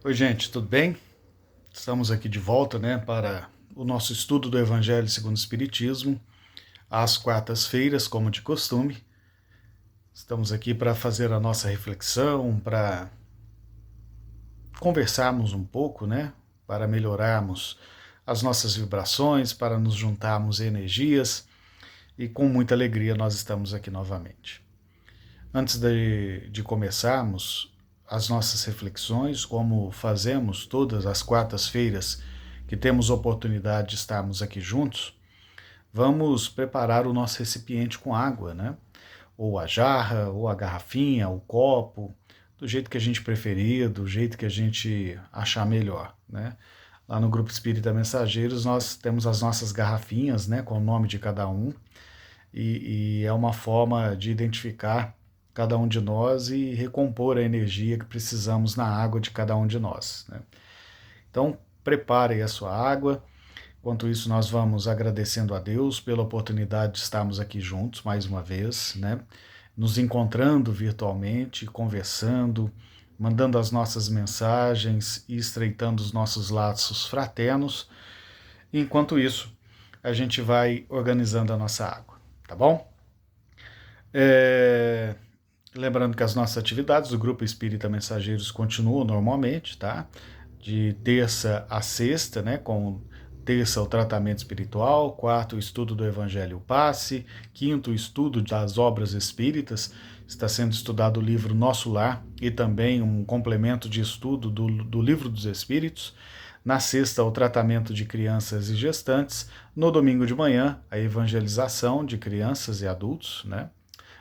Oi, gente, tudo bem? Estamos aqui de volta, para o nosso estudo do Evangelho segundo o Espiritismo, às quartas-feiras, como de costume. Estamos aqui para fazer a nossa reflexão, para conversarmos um pouco, para melhorarmos as nossas vibrações, para nos juntarmos energias e com muita alegria nós estamos aqui novamente. Antes de começarmos as nossas reflexões, como fazemos todas as quartas-feiras que temos oportunidade de estarmos aqui juntos, vamos preparar o nosso recipiente com água, Ou a jarra, ou a garrafinha, o copo, do jeito que a gente preferir, do jeito que a gente achar melhor, Lá no Grupo Espírita Mensageiros nós temos as nossas garrafinhas, com o nome de cada um, e é uma forma de identificar cada um de nós e recompor a energia que precisamos na água de cada um de nós, Então, prepare a sua água. Enquanto isso, nós vamos agradecendo a Deus pela oportunidade de estarmos aqui juntos mais uma vez, Nos encontrando virtualmente, conversando, mandando as nossas mensagens e estreitando os nossos laços fraternos. Enquanto isso, a gente vai organizando a nossa água, tá bom? Lembrando que as nossas atividades do Grupo Espírita Mensageiros continuam normalmente, tá? De terça a sexta, com terça o tratamento espiritual, quarto o estudo do Evangelho Passe, quinto o estudo das obras espíritas, está sendo estudado o livro Nosso Lar e também um complemento de estudo do Livro dos Espíritos. Na sexta, o tratamento de crianças e gestantes. No domingo de manhã, a evangelização de crianças e adultos,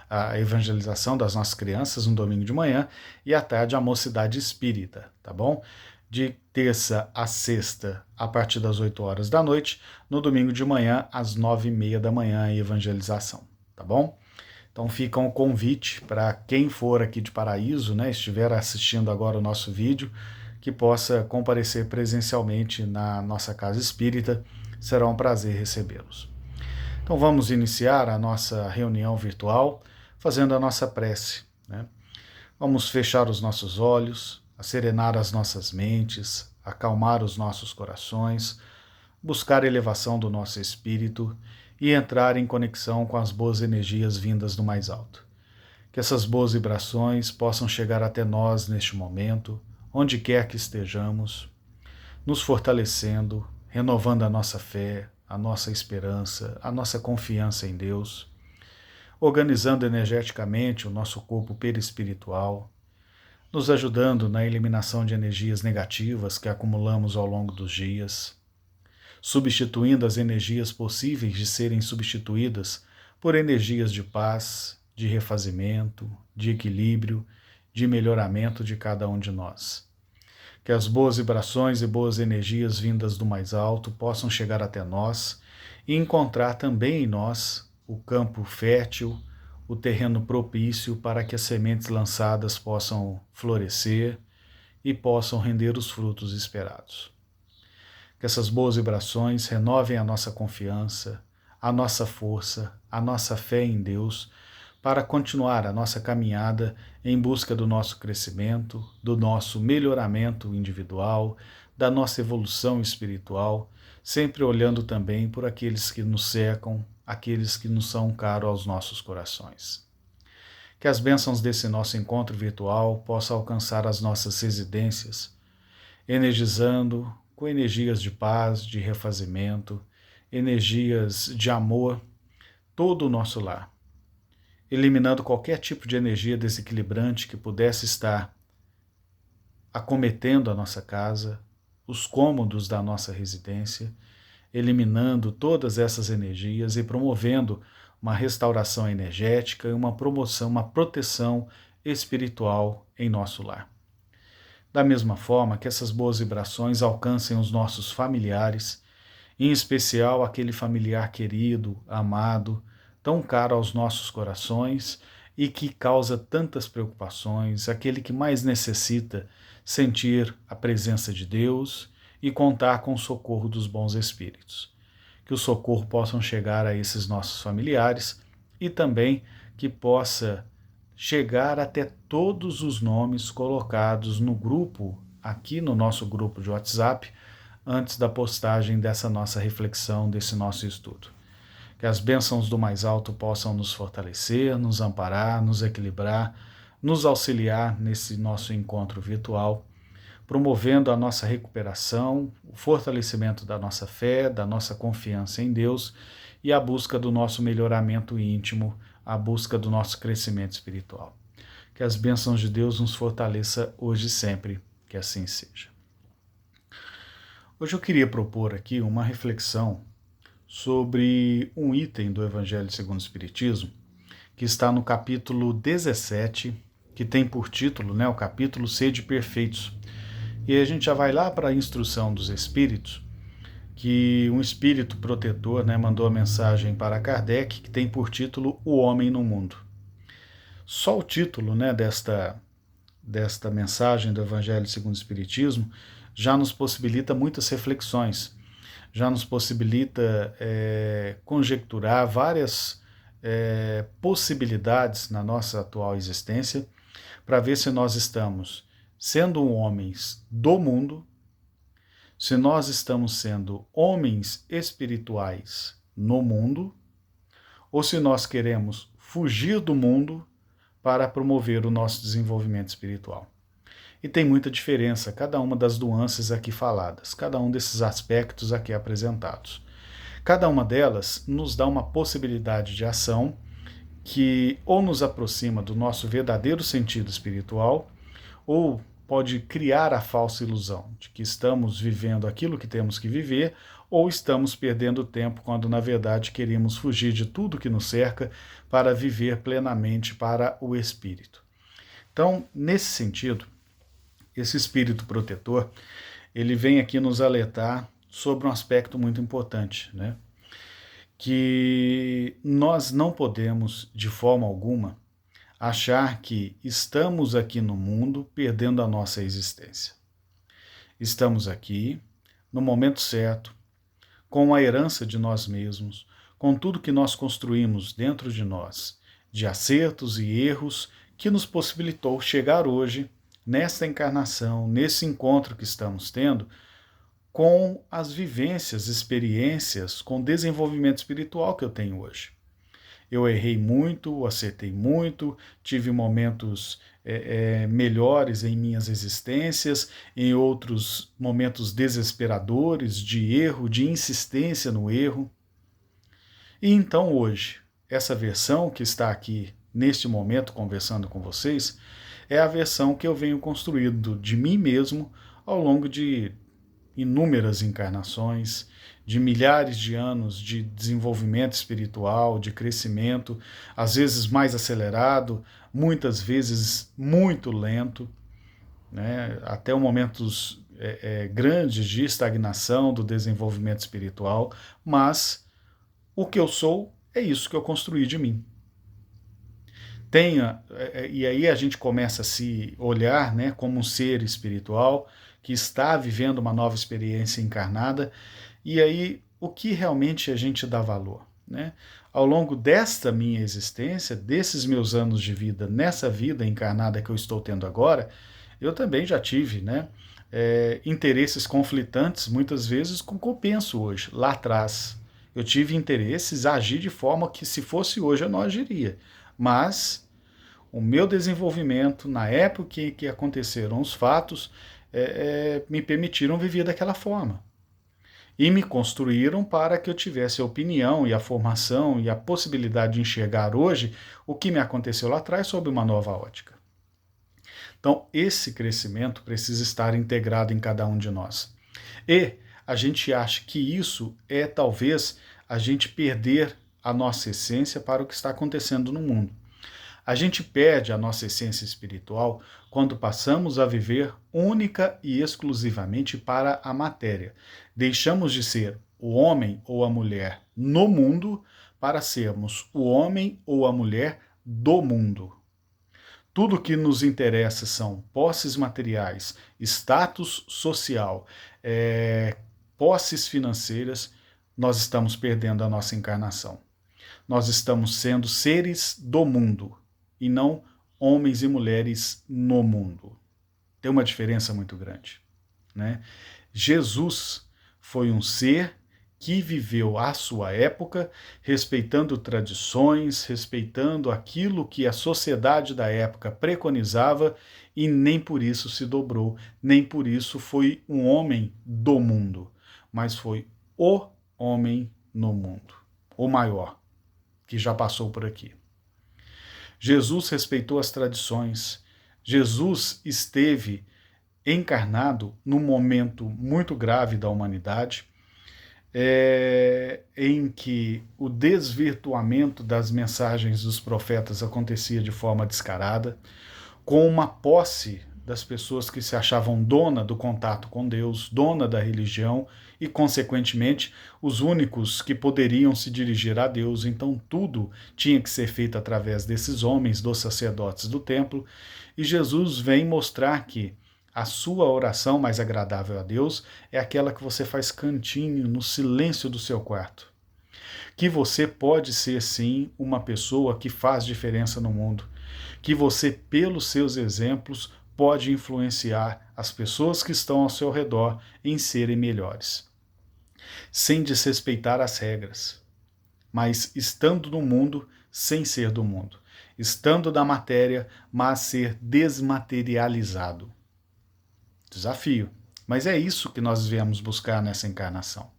a evangelização das nossas crianças no domingo de manhã, e à tarde a mocidade espírita, tá bom? De terça a sexta, a partir das 8 horas da noite, no domingo de manhã, às 9h30 da manhã, a evangelização, tá bom? Então fica um convite para quem for aqui de Paraíso, estiver assistindo agora o nosso vídeo, que possa comparecer presencialmente na nossa casa espírita, será um prazer recebê-los. Então vamos iniciar a nossa reunião virtual fazendo a nossa prece, Vamos fechar os nossos olhos, serenar as nossas mentes, acalmar os nossos corações, buscar a elevação do nosso espírito e entrar em conexão com as boas energias vindas do mais alto. Que essas boas vibrações possam chegar até nós neste momento, onde quer que estejamos, nos fortalecendo, renovando a nossa fé, a nossa esperança, a nossa confiança em Deus, organizando energeticamente o nosso corpo perispiritual, nos ajudando na eliminação de energias negativas que acumulamos ao longo dos dias, substituindo as energias possíveis de serem substituídas por energias de paz, de refazimento, de equilíbrio, de melhoramento de cada um de nós. Que as boas vibrações e boas energias vindas do mais alto possam chegar até nós e encontrar também em nós o campo fértil, o terreno propício para que as sementes lançadas possam florescer e possam render os frutos esperados. Que essas boas vibrações renovem a nossa confiança, a nossa força, a nossa fé em Deus, para continuar a nossa caminhada em busca do nosso crescimento, do nosso melhoramento individual, da nossa evolução espiritual, sempre olhando também por aqueles que nos cercam, aqueles que nos são caros aos nossos corações. Que as bênçãos desse nosso encontro virtual possam alcançar as nossas residências, energizando com energias de paz, de refazimento, energias de amor, todo o nosso lar, eliminando qualquer tipo de energia desequilibrante que pudesse estar acometendo a nossa casa, os cômodos da nossa residência, eliminando todas essas energias e promovendo uma restauração energética e uma promoção, uma proteção espiritual em nosso lar. Da mesma forma que essas boas vibrações alcancem os nossos familiares, em especial aquele familiar querido, amado, tão caro aos nossos corações e que causa tantas preocupações, aquele que mais necessita sentir a presença de Deus e contar com o socorro dos bons espíritos. Que o socorro possa chegar a esses nossos familiares e também que possa chegar até todos os nomes colocados no grupo aqui no nosso grupo de WhatsApp antes da postagem dessa nossa reflexão, desse nosso estudo. Que as bênçãos do mais alto possam nos fortalecer, nos amparar, nos equilibrar, nos auxiliar nesse nosso encontro virtual, promovendo a nossa recuperação, o fortalecimento da nossa fé, da nossa confiança em Deus e a busca do nosso melhoramento íntimo, a busca do nosso crescimento espiritual. Que as bênçãos de Deus nos fortaleça hoje e sempre, que assim seja. Hoje eu queria propor aqui uma reflexão sobre um item do Evangelho segundo o Espiritismo, que está no capítulo 17, que tem por título, o capítulo Sede Perfeitos. E aí a gente já vai lá para a instrução dos Espíritos, que um espírito protetor mandou a mensagem para Kardec, que tem por título O Homem no Mundo. Só o título desta mensagem do Evangelho segundo o Espiritismo já nos possibilita muitas reflexões, já nos possibilita conjecturar várias possibilidades na nossa atual existência, para ver se nós estamos sendo homens do mundo, se nós estamos sendo homens espirituais no mundo, ou se nós queremos fugir do mundo para promover o nosso desenvolvimento espiritual. E tem muita diferença cada uma das nuances aqui faladas, cada um desses aspectos aqui apresentados. Cada uma delas nos dá uma possibilidade de ação que ou nos aproxima do nosso verdadeiro sentido espiritual, ou pode criar a falsa ilusão de que estamos vivendo aquilo que temos que viver, ou estamos perdendo tempo quando na verdade queremos fugir de tudo que nos cerca para viver plenamente para o espírito. Então, nesse sentido, esse espírito protetor, ele vem aqui nos alertar sobre um aspecto muito importante, que nós não podemos, de forma alguma, achar que estamos aqui no mundo perdendo a nossa existência. Estamos aqui, no momento certo, com a herança de nós mesmos, com tudo que nós construímos dentro de nós, de acertos e erros que nos possibilitou chegar hoje, nesta encarnação, nesse encontro que estamos tendo, com as vivências, experiências, com o desenvolvimento espiritual que eu tenho hoje. Eu errei muito, acertei muito, tive momentos melhores em minhas existências, em outros momentos desesperadores, de erro, de insistência no erro. E então hoje, essa versão que está aqui neste momento conversando com vocês, é a versão que eu venho construindo de mim mesmo ao longo de inúmeras encarnações, de milhares de anos de desenvolvimento espiritual, de crescimento, às vezes mais acelerado, muitas vezes muito lento, até momentos grandes de estagnação do desenvolvimento espiritual, mas o que eu sou é isso que eu construí de mim. E aí a gente começa a se olhar como um ser espiritual que está vivendo uma nova experiência encarnada, e aí o que realmente a gente dá valor? Ao longo desta minha existência, desses meus anos de vida, nessa vida encarnada que eu estou tendo agora, eu também já tive interesses conflitantes, muitas vezes com o que eu penso hoje. Lá atrás, eu tive interesses, agi de forma que se fosse hoje eu não agiria, mas o meu desenvolvimento, na época em que aconteceram os fatos, me permitiram viver daquela forma. E me construíram para que eu tivesse a opinião e a formação e a possibilidade de enxergar hoje o que me aconteceu lá atrás sob uma nova ótica. Então, esse crescimento precisa estar integrado em cada um de nós. E a gente acha que isso é talvez a gente perder a nossa essência para o que está acontecendo no mundo. A gente perde a nossa essência espiritual quando passamos a viver única e exclusivamente para a matéria. Deixamos de ser o homem ou a mulher no mundo para sermos o homem ou a mulher do mundo. Tudo que nos interessa são posses materiais, status social, posses financeiras. Nós estamos perdendo a nossa encarnação. Nós estamos sendo seres do mundo e não homens e mulheres no mundo. Tem uma diferença muito grande, né? Jesus foi um ser que viveu a sua época, respeitando tradições, respeitando aquilo que a sociedade da época preconizava, e nem por isso se dobrou, nem por isso foi um homem do mundo, mas foi o homem no mundo, o maior, que já passou por aqui. Jesus respeitou as tradições. Jesus esteve encarnado num momento muito grave da humanidade, em que o desvirtuamento das mensagens dos profetas acontecia de forma descarada, com uma posse das pessoas que se achavam dona do contato com Deus, dona da religião e, consequentemente, os únicos que poderiam se dirigir a Deus. Então tudo tinha que ser feito através desses homens, dos sacerdotes do templo, e Jesus vem mostrar que a sua oração mais agradável a Deus é aquela que você faz cantinho no silêncio do seu quarto. Que você pode ser, sim, uma pessoa que faz diferença no mundo. Que você, pelos seus exemplos, pode influenciar as pessoas que estão ao seu redor em serem melhores. Sem desrespeitar as regras, mas estando no mundo sem ser do mundo. Estando da matéria, mas ser desmaterializado. Desafio. Mas é isso que nós viemos buscar nessa encarnação.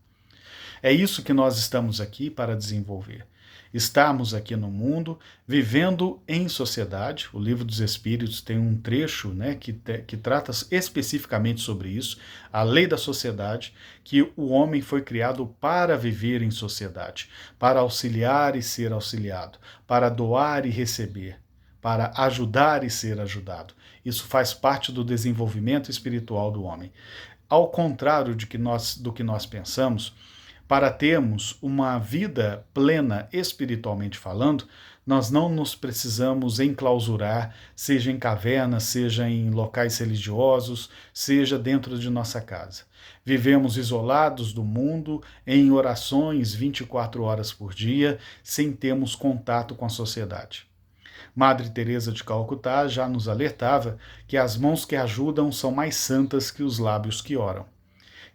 É isso que nós estamos aqui para desenvolver. Estarmos aqui no mundo, vivendo em sociedade. O Livro dos Espíritos tem um trecho, né, que trata especificamente sobre isso, a lei da sociedade, que o homem foi criado para viver em sociedade, para auxiliar e ser auxiliado, para doar e receber, para ajudar e ser ajudado. Isso faz parte do desenvolvimento espiritual do homem. Ao contrário do que nós pensamos, para termos uma vida plena espiritualmente falando, nós não nos precisamos enclausurar, seja em cavernas, seja em locais religiosos, seja dentro de nossa casa. Vivemos isolados do mundo, em orações 24 horas por dia, sem termos contato com a sociedade. Madre Teresa de Calcutá já nos alertava que as mãos que ajudam são mais santas que os lábios que oram.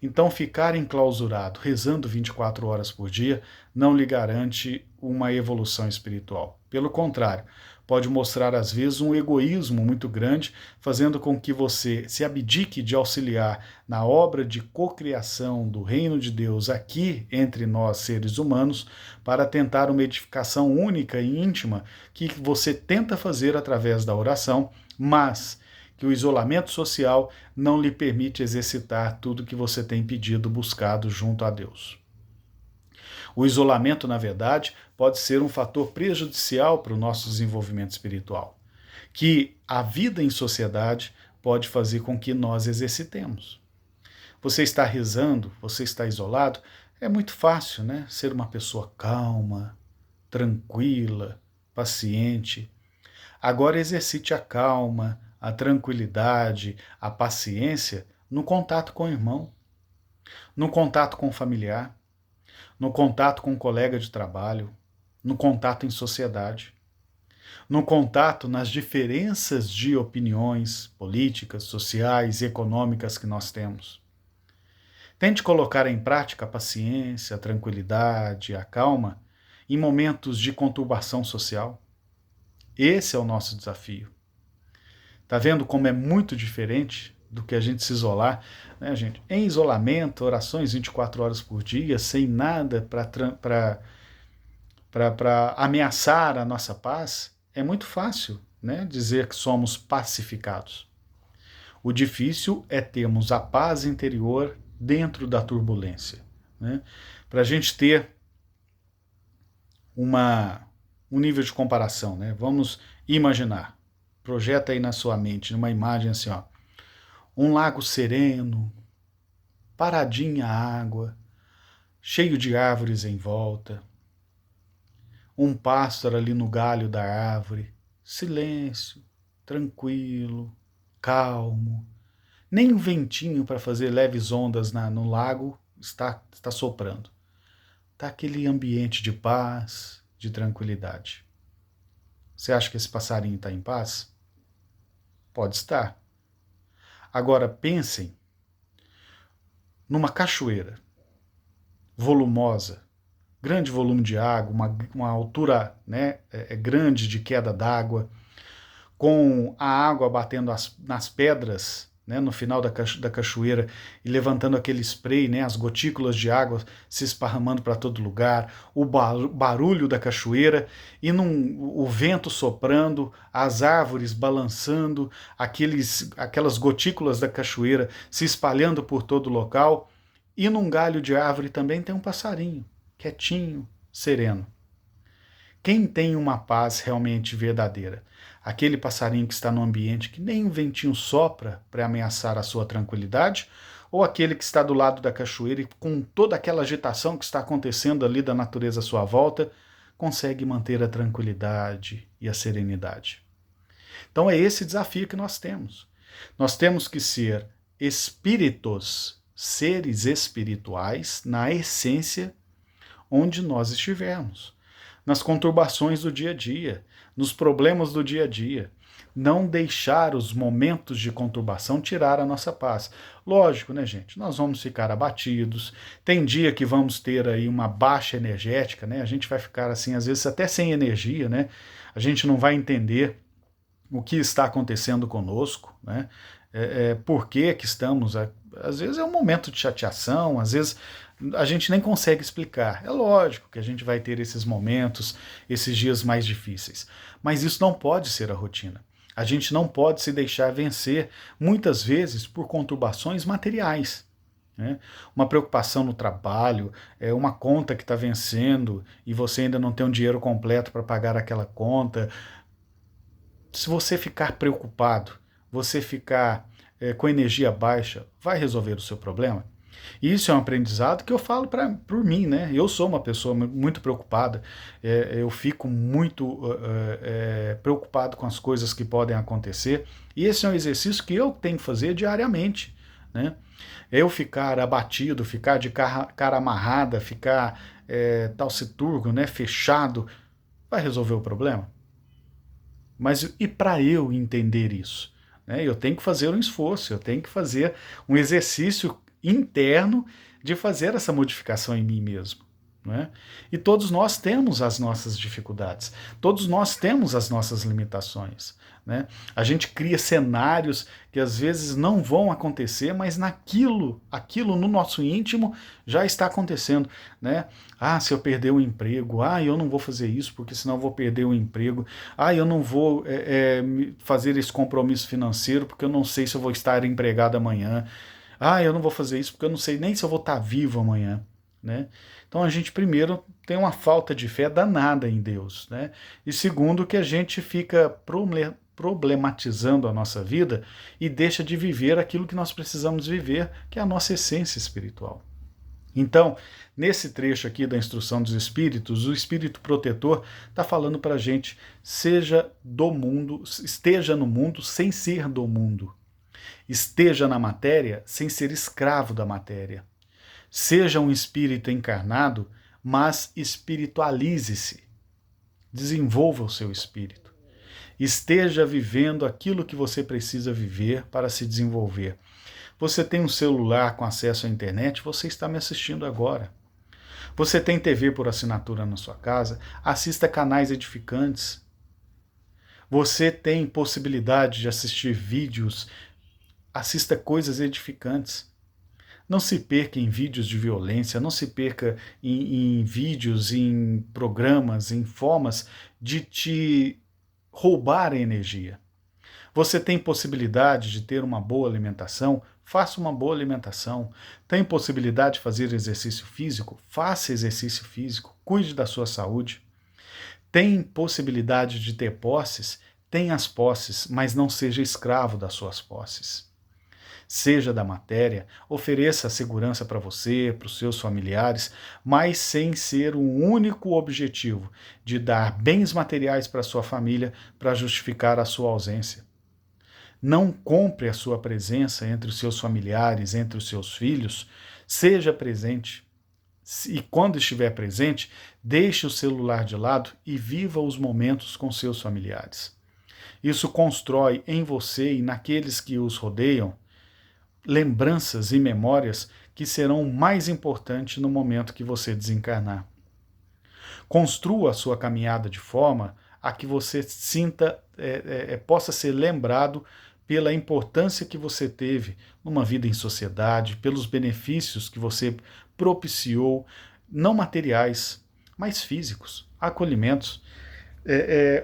Então, ficar enclausurado, rezando 24 horas por dia, não lhe garante uma evolução espiritual. Pelo contrário, pode mostrar às vezes um egoísmo muito grande, fazendo com que você se abdique de auxiliar na obra de cocriação do reino de Deus aqui entre nós, seres humanos, para tentar uma edificação única e íntima que você tenta fazer através da oração, mas que o isolamento social não lhe permite exercitar tudo que você tem pedido, buscado junto a Deus. O isolamento, na verdade, pode ser um fator prejudicial para o nosso desenvolvimento espiritual, que a vida em sociedade pode fazer com que nós exercitemos. Você está rezando, você está isolado, é muito fácil, né? Ser uma pessoa calma, tranquila, paciente. Agora exercite a calma, a tranquilidade, a paciência no contato com o irmão, no contato com o familiar, no contato com o colega de trabalho, no contato em sociedade, no contato nas diferenças de opiniões políticas, sociais e econômicas que nós temos. Tente colocar em prática a paciência, a tranquilidade, a calma em momentos de conturbação social. Esse é o nosso desafio. Tá vendo como é muito diferente do que a gente se isolar, né, gente? Em isolamento, orações 24 horas por dia, sem nada para ameaçar a nossa paz, é muito fácil, né, dizer que somos pacificados. O difícil é termos a paz interior dentro da turbulência, né? Para a gente ter um nível de comparação, né? Vamos imaginar. Projeta aí na sua mente, numa imagem assim, ó. Um lago sereno, paradinha a água, cheio de árvores em volta. Um pássaro ali no galho da árvore. Silêncio, tranquilo, calmo. Nem um ventinho para fazer leves ondas no lago está soprando. Está aquele ambiente de paz, de tranquilidade. Você acha que esse passarinho está em paz? Pode estar. Agora pensem numa cachoeira volumosa, grande volume de água, uma altura, né, grande de queda d'água, com a água batendo nas pedras, né, no final da cachoeira e levantando aquele spray, né, as gotículas de água se esparramando para todo lugar, o barulho da cachoeira e o vento soprando, as árvores balançando, aquelas gotículas da cachoeira se espalhando por todo o local, e num galho de árvore também tem um passarinho, quietinho, sereno. Quem tem uma paz realmente verdadeira? Aquele passarinho que está no ambiente que nem um ventinho sopra para ameaçar a sua tranquilidade? Ou aquele que está do lado da cachoeira e com toda aquela agitação que está acontecendo ali da natureza à sua volta, consegue manter a tranquilidade e a serenidade? Então é esse desafio que nós temos. Nós temos que ser espíritos, seres espirituais, na essência, onde nós estivermos. Nas conturbações do dia a dia, nos problemas do dia a dia. Não deixar os momentos de conturbação tirar a nossa paz. Lógico, né, gente? Nós vamos ficar abatidos. Tem dia que vamos ter aí uma baixa energética, né? A gente vai ficar assim, às vezes até sem energia, né? A gente não vai entender o que está acontecendo conosco, né? Por que estamos... Às vezes é um momento de chateação, às vezes a gente nem consegue explicar. É lógico que a gente vai ter esses momentos, esses dias mais difíceis. Mas isso não pode ser a rotina. A gente não pode se deixar vencer, muitas vezes, por conturbações materiais. Né? Uma preocupação no trabalho, uma conta que está vencendo e você ainda não tem um dinheiro completo para pagar aquela conta. Se você ficar preocupado, você ficar com energia baixa, vai resolver o seu problema? E isso é um aprendizado que eu falo por mim, né? Eu sou uma pessoa muito preocupada, eu fico muito preocupado com as coisas que podem acontecer, e esse é um exercício que eu tenho que fazer diariamente, né? Eu ficar abatido, ficar de cara amarrada, ficar taciturno, né, fechado, vai resolver o problema? Mas e para eu entender isso? Eu tenho que fazer um esforço, eu tenho que fazer um exercício interno de fazer essa modificação em mim mesmo. E todos nós temos as nossas dificuldades, todos nós temos as nossas limitações. A gente cria cenários que às vezes não vão acontecer, mas aquilo no nosso íntimo já está acontecendo. Se eu perder o emprego, eu não vou fazer isso porque senão eu vou perder o emprego, eu não vou fazer esse compromisso financeiro porque eu não sei se eu vou estar empregado amanhã, eu não vou fazer isso porque eu não sei nem se eu vou estar vivo amanhã. Então a gente primeiro tem uma falta de fé danada em Deus, e segundo que a gente fica problematizando a nossa vida e deixa de viver aquilo que nós precisamos viver, que é a nossa essência espiritual. Então, nesse trecho aqui da instrução dos espíritos, o espírito protetor está falando para a gente: seja do mundo, esteja no mundo sem ser do mundo, esteja na matéria sem ser escravo da matéria. Seja um espírito encarnado, mas espiritualize-se. Desenvolva o seu espírito. Esteja vivendo aquilo que você precisa viver para se desenvolver. Você tem um celular com acesso à internet, você está me assistindo agora. Você tem TV por assinatura na sua casa, assista canais edificantes. Você tem possibilidade de assistir vídeos, assista coisas edificantes. Não se perca em vídeos de violência, não se perca em vídeos, em programas, em formas de te roubar a energia. Você tem possibilidade de ter uma boa alimentação? Faça uma boa alimentação. Tem possibilidade de fazer exercício físico? Faça exercício físico. Cuide da sua saúde. Tem possibilidade de ter posses? Tenha as posses, mas não seja escravo das suas posses. Seja da matéria, ofereça segurança para você, para os seus familiares, mas sem ser um único objetivo de dar bens materiais para a sua família para justificar a sua ausência. Não compre a sua presença entre os seus familiares, entre os seus filhos. Seja presente. E quando estiver presente, deixe o celular de lado e viva os momentos com seus familiares. Isso constrói em você e naqueles que os rodeiam lembranças e memórias que serão mais importantes no momento que você desencarnar. Construa a sua caminhada de forma a que você possa ser lembrado pela importância que você teve numa vida em sociedade, pelos benefícios que você propiciou, não materiais, mas físicos, acolhimentos.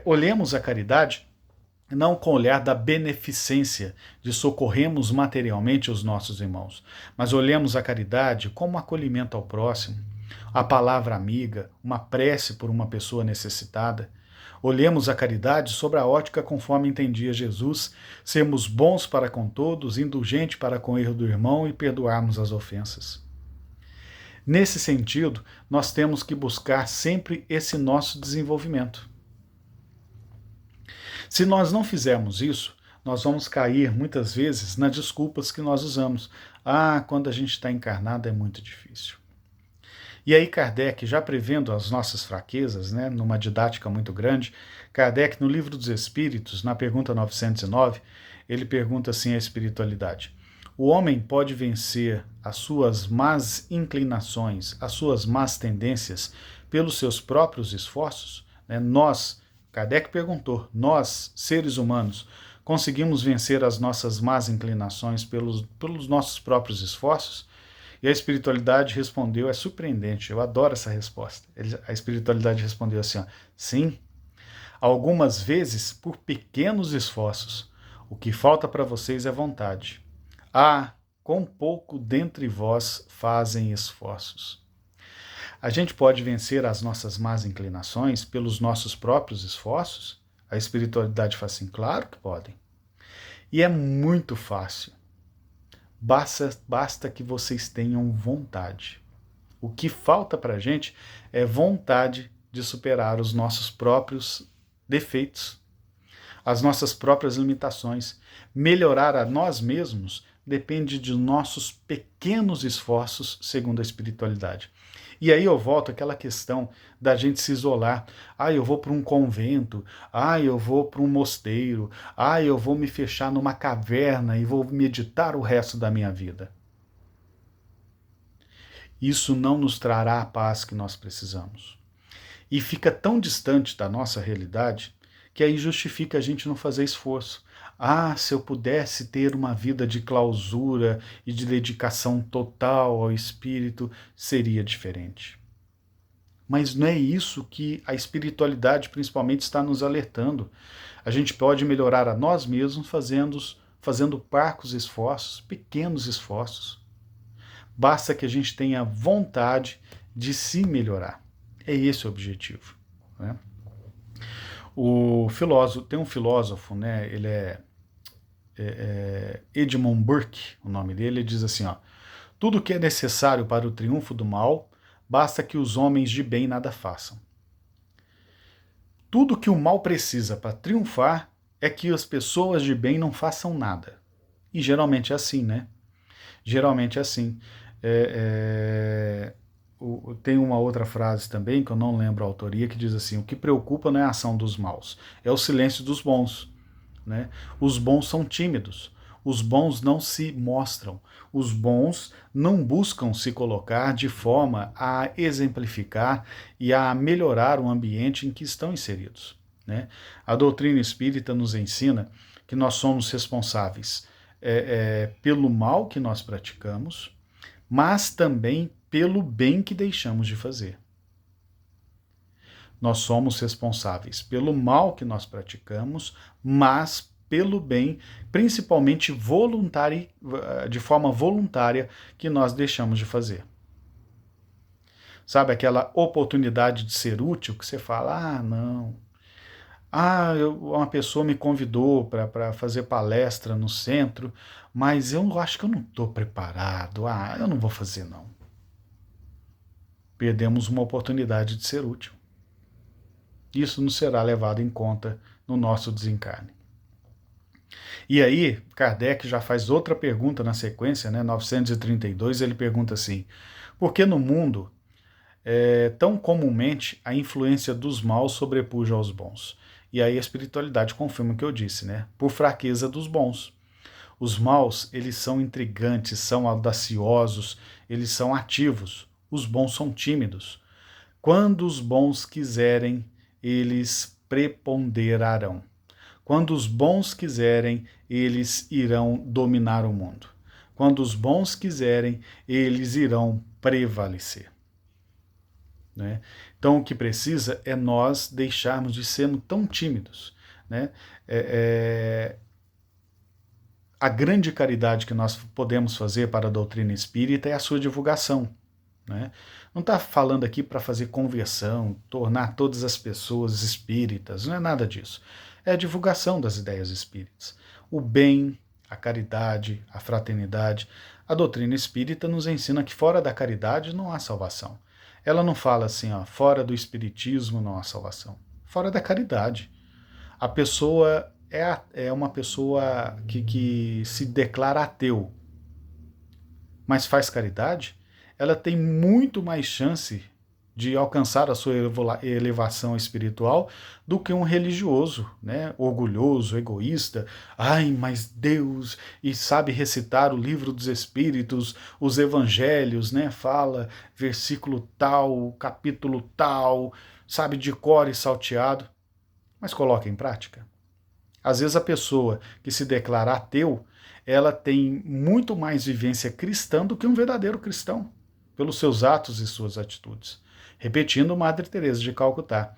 Olhemos a caridade não com o olhar da beneficência, de socorrermos materialmente os nossos irmãos, mas olhemos a caridade como acolhimento ao próximo, a palavra amiga, uma prece por uma pessoa necessitada. Olhemos a caridade sobre a ótica conforme entendia Jesus, sermos bons para com todos, indulgentes para com o erro do irmão e perdoarmos as ofensas. Nesse sentido, nós temos que buscar sempre esse nosso desenvolvimento. Se nós não fizermos isso, nós vamos cair muitas vezes nas desculpas que nós usamos. Quando a gente está encarnado é muito difícil. E aí Kardec, já prevendo as nossas fraquezas, né, numa didática muito grande, Kardec, no Livro dos Espíritos, na pergunta 909, ele pergunta assim à espiritualidade: o homem pode vencer as suas más inclinações, as suas más tendências, pelos seus próprios esforços? Kardec perguntou, nós, seres humanos, conseguimos vencer as nossas más inclinações pelos nossos próprios esforços? E a espiritualidade respondeu, é surpreendente, eu adoro essa resposta. A espiritualidade respondeu assim, sim, algumas vezes por pequenos esforços. O que falta para vocês é vontade. Quão pouco dentre vós fazem esforços. A gente pode vencer as nossas más inclinações pelos nossos próprios esforços? A espiritualidade fala assim, claro que podem. E é muito fácil. Basta que vocês tenham vontade. O que falta para a gente é vontade de superar os nossos próprios defeitos, as nossas próprias limitações. Melhorar a nós mesmos depende de nossos pequenos esforços, segundo a espiritualidade. E aí eu volto àquela questão da gente se isolar. Eu vou para um convento, eu vou para um mosteiro, eu vou me fechar numa caverna e vou meditar o resto da minha vida. Isso não nos trará a paz que nós precisamos. E fica tão distante da nossa realidade que aí justifica a gente não fazer esforço. Se eu pudesse ter uma vida de clausura e de dedicação total ao espírito, seria diferente. Mas não é isso que a espiritualidade principalmente está nos alertando. A gente pode melhorar a nós mesmos fazendo parcos esforços, pequenos esforços. Basta que a gente tenha vontade de se melhorar. É esse o objetivo, né? Tem um filósofo, né? Ele é Edmund Burke, o nome dele, ele diz assim, tudo que é necessário para o triunfo do mal, basta que os homens de bem nada façam. Tudo que o mal precisa para triunfar é que as pessoas de bem não façam nada. E geralmente é assim, né? Geralmente é assim. Tem uma outra frase também, que eu não lembro a autoria, que diz assim, o que preocupa não é a ação dos maus, é o silêncio dos bons. Né? Os bons são tímidos, os bons não se mostram, os bons não buscam se colocar de forma a exemplificar e a melhorar o ambiente em que estão inseridos. Né? A doutrina espírita nos ensina que nós somos responsáveis pelo mal que nós praticamos, mas também pelo bem que deixamos de fazer. Nós somos responsáveis pelo mal que nós praticamos, mas pelo bem, principalmente de forma voluntária, que nós deixamos de fazer. Sabe aquela oportunidade de ser útil que você fala, não. Uma pessoa me convidou para fazer palestra no centro, mas eu acho que eu não estou preparado, eu não vou fazer não. Perdemos uma oportunidade de ser útil. Isso não será levado em conta no nosso desencarne. E aí, Kardec já faz outra pergunta na sequência, né, 932, ele pergunta assim, por que no mundo, tão comumente, a influência dos maus sobrepuja aos bons? E aí a espiritualidade confirma o que eu disse, né, por fraqueza dos bons. Os maus, eles são intrigantes, são audaciosos, eles são ativos. Os bons são tímidos. Quando os bons quiserem, eles preponderarão. Quando os bons quiserem, eles irão dominar o mundo. Quando os bons quiserem, eles irão prevalecer. Né? Então, o que precisa é nós deixarmos de sermos tão tímidos. Né? A grande caridade que nós podemos fazer para a doutrina espírita é a sua divulgação. Né? Não está falando aqui para fazer conversão, tornar todas as pessoas espíritas, não é nada disso. É a divulgação das ideias espíritas. O bem, a caridade, a fraternidade. A doutrina espírita nos ensina que fora da caridade não há salvação. Ela não fala assim, ó, fora do espiritismo não há salvação. Fora da caridade. A pessoa é uma pessoa que se declara ateu, mas faz caridade, ela tem muito mais chance de alcançar a sua elevação espiritual do que um religioso, né? Orgulhoso, egoísta. Ai, mas Deus, e sabe recitar o livro dos Espíritos, os evangelhos, né? Fala versículo tal, capítulo tal, sabe de cor e salteado, mas coloca em prática. Às vezes a pessoa que se declara ateu, ela tem muito mais vivência cristã do que um verdadeiro cristão, pelos seus atos e suas atitudes. Repetindo Madre Teresa de Calcutá,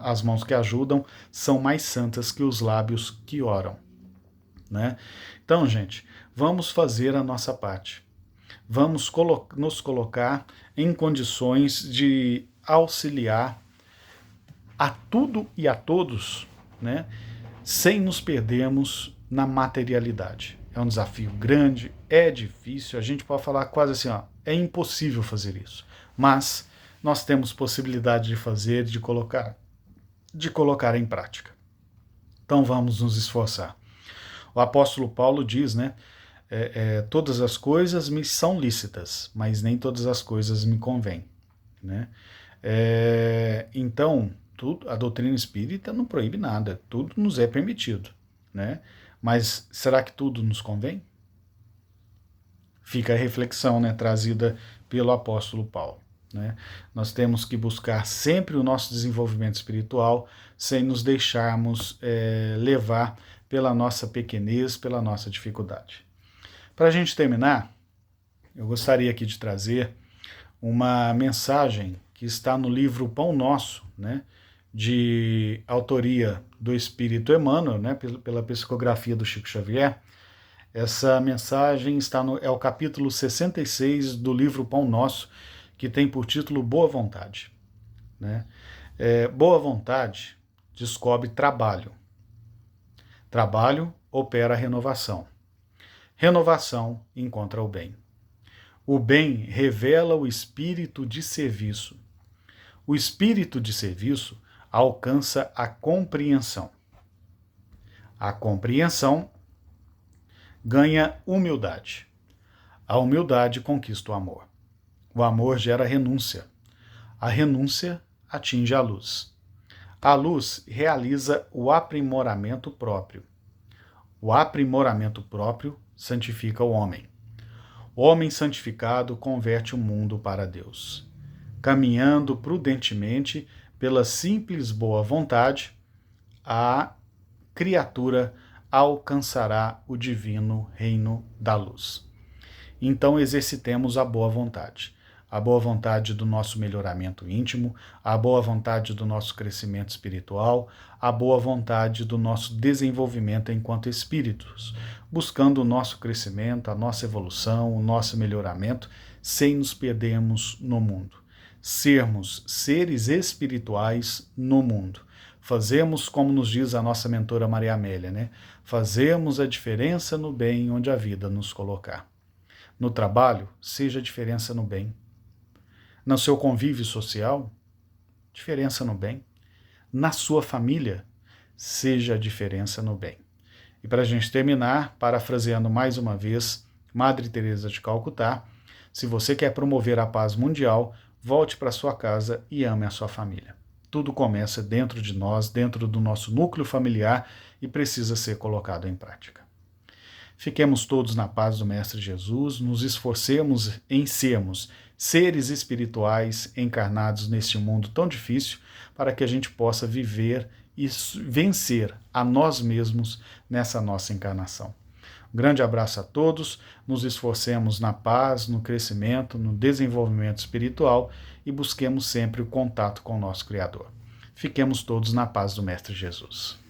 as mãos que ajudam são mais santas que os lábios que oram. Né? Então, gente, vamos fazer a nossa parte. Vamos nos colocar em condições de auxiliar a tudo e a todos, né, sem nos perdermos na materialidade. É um desafio grande, é difícil, a gente pode falar quase assim, ó, é impossível fazer isso. Mas nós temos possibilidade de fazer, de colocar em prática. Então vamos nos esforçar. O apóstolo Paulo diz, né, todas as coisas me são lícitas, mas nem todas as coisas me convêm. Né? Então, a doutrina espírita não proíbe nada, tudo nos é permitido. Né? Mas será que tudo nos convém? Fica a reflexão, né, trazida pelo apóstolo Paulo. Né? Nós temos que buscar sempre o nosso desenvolvimento espiritual sem nos deixarmos levar pela nossa pequenez, pela nossa dificuldade. Para a gente terminar, eu gostaria aqui de trazer uma mensagem que está no livro Pão Nosso, né, de autoria do Espírito Emmanuel, né, pela psicografia do Chico Xavier. Essa mensagem é o capítulo 66 do livro Pão Nosso, que tem por título Boa Vontade. Né? Boa vontade descobre trabalho. Trabalho opera a renovação. Renovação encontra o bem. O bem revela o espírito de serviço. O espírito de serviço alcança a compreensão. A compreensão ganha humildade. A humildade conquista o amor. O amor gera renúncia. A renúncia atinge a luz. A luz realiza o aprimoramento próprio. O aprimoramento próprio santifica o homem. O homem santificado converte o mundo para Deus. Caminhando prudentemente pela simples boa vontade, a criatura alcançará o divino reino da luz. Então exercitemos a boa vontade do nosso melhoramento íntimo, a boa vontade do nosso crescimento espiritual, a boa vontade do nosso desenvolvimento enquanto espíritos, buscando o nosso crescimento, a nossa evolução, o nosso melhoramento, sem nos perdermos no mundo. Sermos seres espirituais no mundo. Fazemos, como nos diz a nossa mentora Maria Amélia, né? Fazemos a diferença no bem onde a vida nos colocar. No trabalho, seja a diferença no bem. No seu convívio social, diferença no bem. Na sua família, seja a diferença no bem. E para a gente terminar, parafraseando mais uma vez Madre Teresa de Calcutá, se você quer promover a paz mundial, volte para sua casa e ame a sua família. Tudo começa dentro de nós, dentro do nosso núcleo familiar e precisa ser colocado em prática. Fiquemos todos na paz do Mestre Jesus, nos esforcemos em sermos seres espirituais encarnados neste mundo tão difícil, para que a gente possa viver e vencer a nós mesmos nessa nossa encarnação. Um grande abraço a todos, nos esforcemos na paz, no crescimento, no desenvolvimento espiritual e busquemos sempre o contato com o nosso Criador. Fiquemos todos na paz do Mestre Jesus.